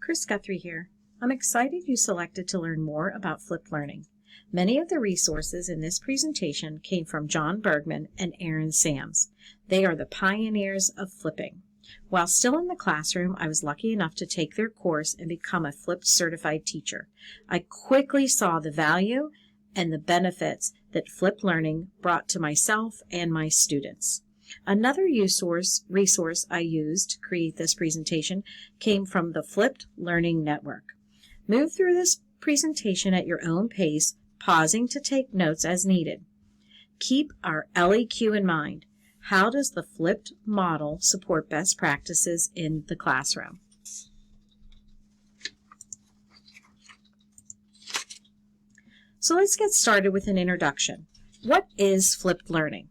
Chris Guthrie here. I'm excited you selected to learn more about flipped learning. Many of the resources in this presentation came from John Bergman and Aaron Sams. They are the pioneers of flipping. While still in the classroom, I was lucky enough to take their course and become a flipped certified teacher. I quickly saw the value and the benefits that flipped learning brought to myself and my students. Another resource I used to create this presentation came from the Flipped Learning Network. Move through this presentation at your own pace, pausing to take notes as needed. Keep our LEQ in mind. How does the flipped model support best practices in the classroom? So let's get started with an introduction. What is flipped learning?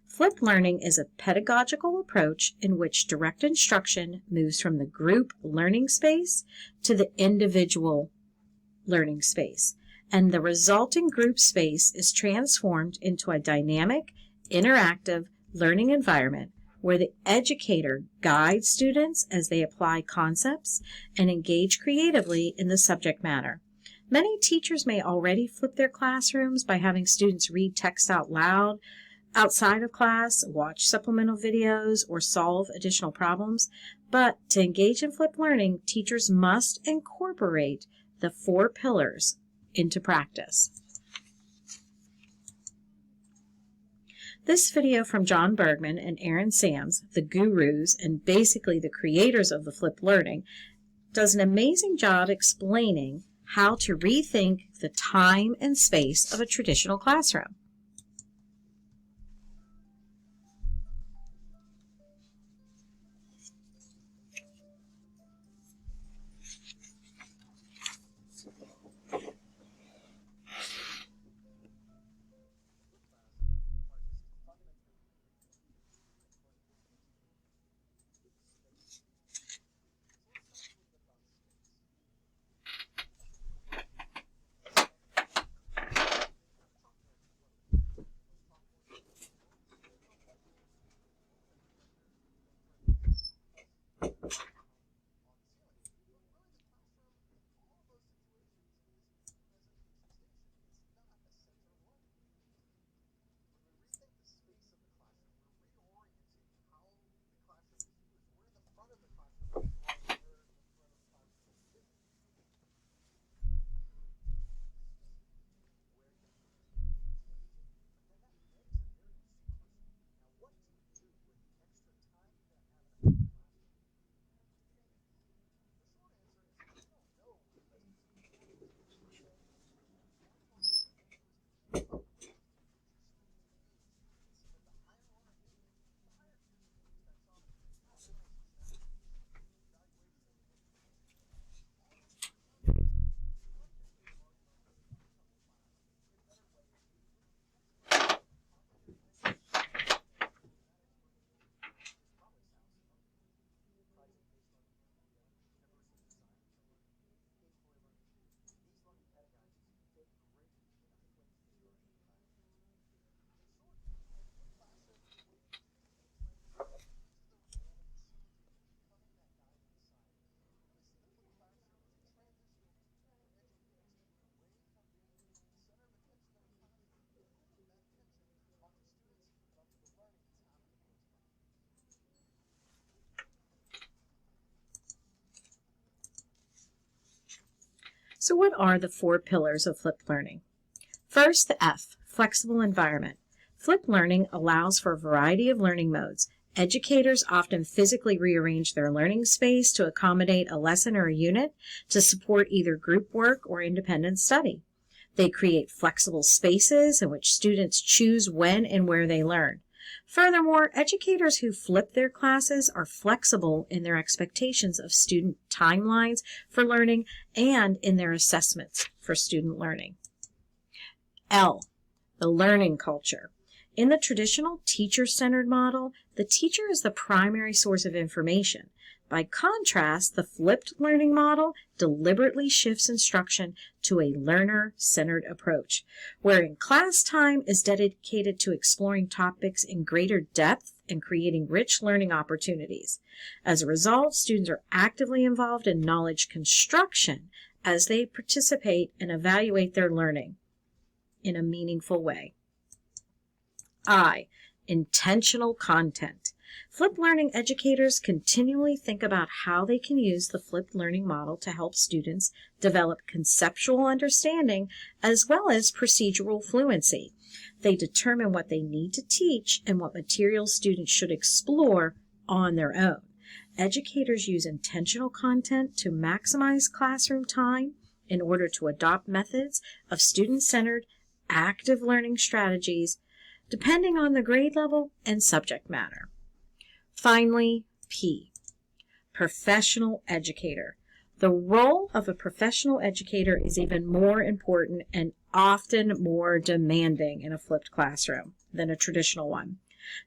Flipped learning is a pedagogical approach in which direct instruction moves from the group learning space to the individual learning space, and the resulting group space is transformed into a dynamic, interactive learning environment where the educator guides students as they apply concepts and engage creatively in the subject matter. Many teachers may already flip their classrooms by having students read text out loud outside of class, watch supplemental videos, or solve additional problems. But to engage in flipped learning, teachers must incorporate the 4 pillars into practice. This video from John Bergman and Aaron Sams, the gurus and basically the creators of the flipped learning, does an amazing job explaining how to rethink the time and space of a traditional classroom. So what are the 4 pillars of flipped learning? First, the F, flexible environment. Flipped learning allows for a variety of learning modes. Educators often physically rearrange their learning space to accommodate a lesson or a unit to support either group work or independent study. They create flexible spaces in which students choose when and where they learn. Furthermore, educators who flip their classes are flexible in their expectations of student timelines for learning and in their assessments for student learning. L, the learning culture. In the traditional teacher-centered model, the teacher is the primary source of information. By contrast, the flipped learning model deliberately shifts instruction to a learner-centered approach, wherein class time is dedicated to exploring topics in greater depth and creating rich learning opportunities. As a result, students are actively involved in knowledge construction as they participate and evaluate their learning in a meaningful way. I, intentional content. Flipped learning educators continually think about how they can use the flipped learning model to help students develop conceptual understanding as well as procedural fluency. They determine what they need to teach and what materials students should explore on their own. Educators use intentional content to maximize classroom time in order to adopt methods of student-centered, active learning strategies depending on the grade level and subject matter. Finally, P, professional educator. The role of a professional educator is even more important and often more demanding in a flipped classroom than a traditional one.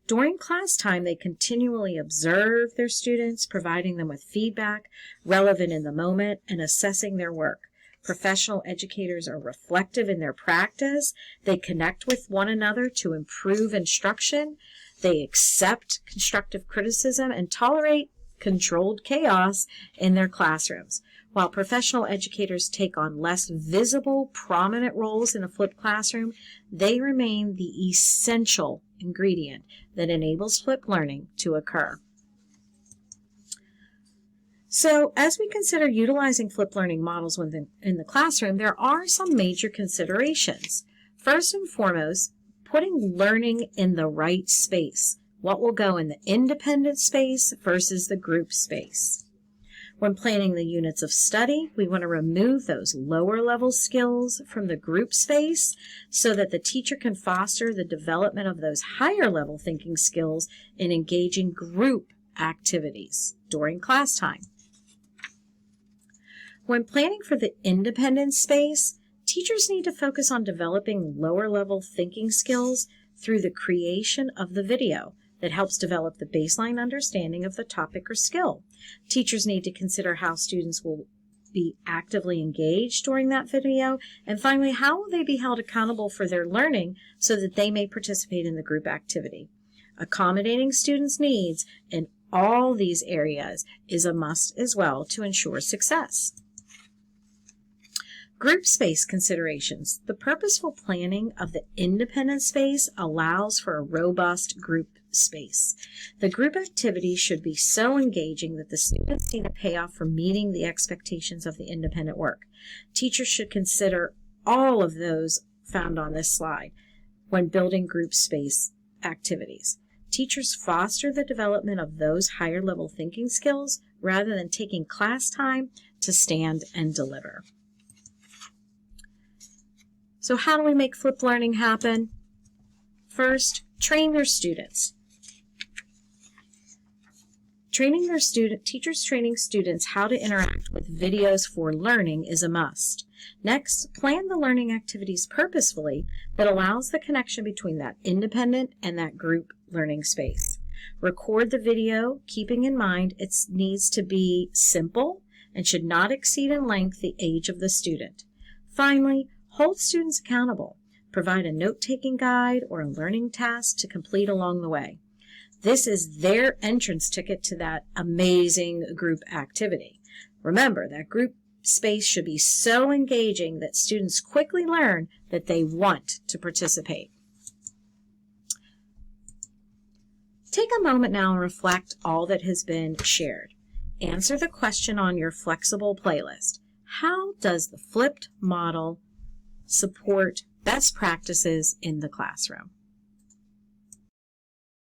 During class time, they continually observe their students, providing them with feedback relevant in the moment and assessing their work. Professional educators are reflective in their practice. They connect with one another to improve instruction. They accept constructive criticism and tolerate controlled chaos in their classrooms. While professional educators take on less visible, prominent roles in a flipped classroom, they remain the essential ingredient that enables flipped learning to occur. So, as we consider utilizing flipped learning models in the classroom, there are some major considerations. First and foremost, putting learning in the right space. What will go in the independent space versus the group space. When planning the units of study, we want to remove those lower level skills from the group space so that the teacher can foster the development of those higher level thinking skills in engaging group activities during class time. When planning for the independent space, teachers need to focus on developing lower level thinking skills through the creation of the video that helps develop the baseline understanding of the topic or skill. Teachers need to consider how students will be actively engaged during that video, and finally, how will they be held accountable for their learning so that they may participate in the group activity. Accommodating students' needs in all these areas is a must as well to ensure success. Group space considerations. The purposeful planning of the independent space allows for a robust group space. The group activity should be so engaging that the students see the payoff for meeting the expectations of the independent work. Teachers should consider all of those found on this slide when building group space activities. Teachers foster the development of those higher level thinking skills rather than taking class time to stand and deliver. So how do we make flipped learning happen? First, train your students. Teachers training students how to interact with videos for learning is a must. Next, plan the learning activities purposefully that allows the connection between that independent and that group learning space. Record the video, keeping in mind it needs to be simple and should not exceed in length the age of the student. Finally, hold students accountable. Provide a note-taking guide or a learning task to complete along the way. This is their entrance ticket to that amazing group activity. Remember, that group space should be so engaging that students quickly learn that they want to participate. Take a moment now and reflect all that has been shared. Answer the question on your flexible playlist. How does the flipped model support best practices in the classroom?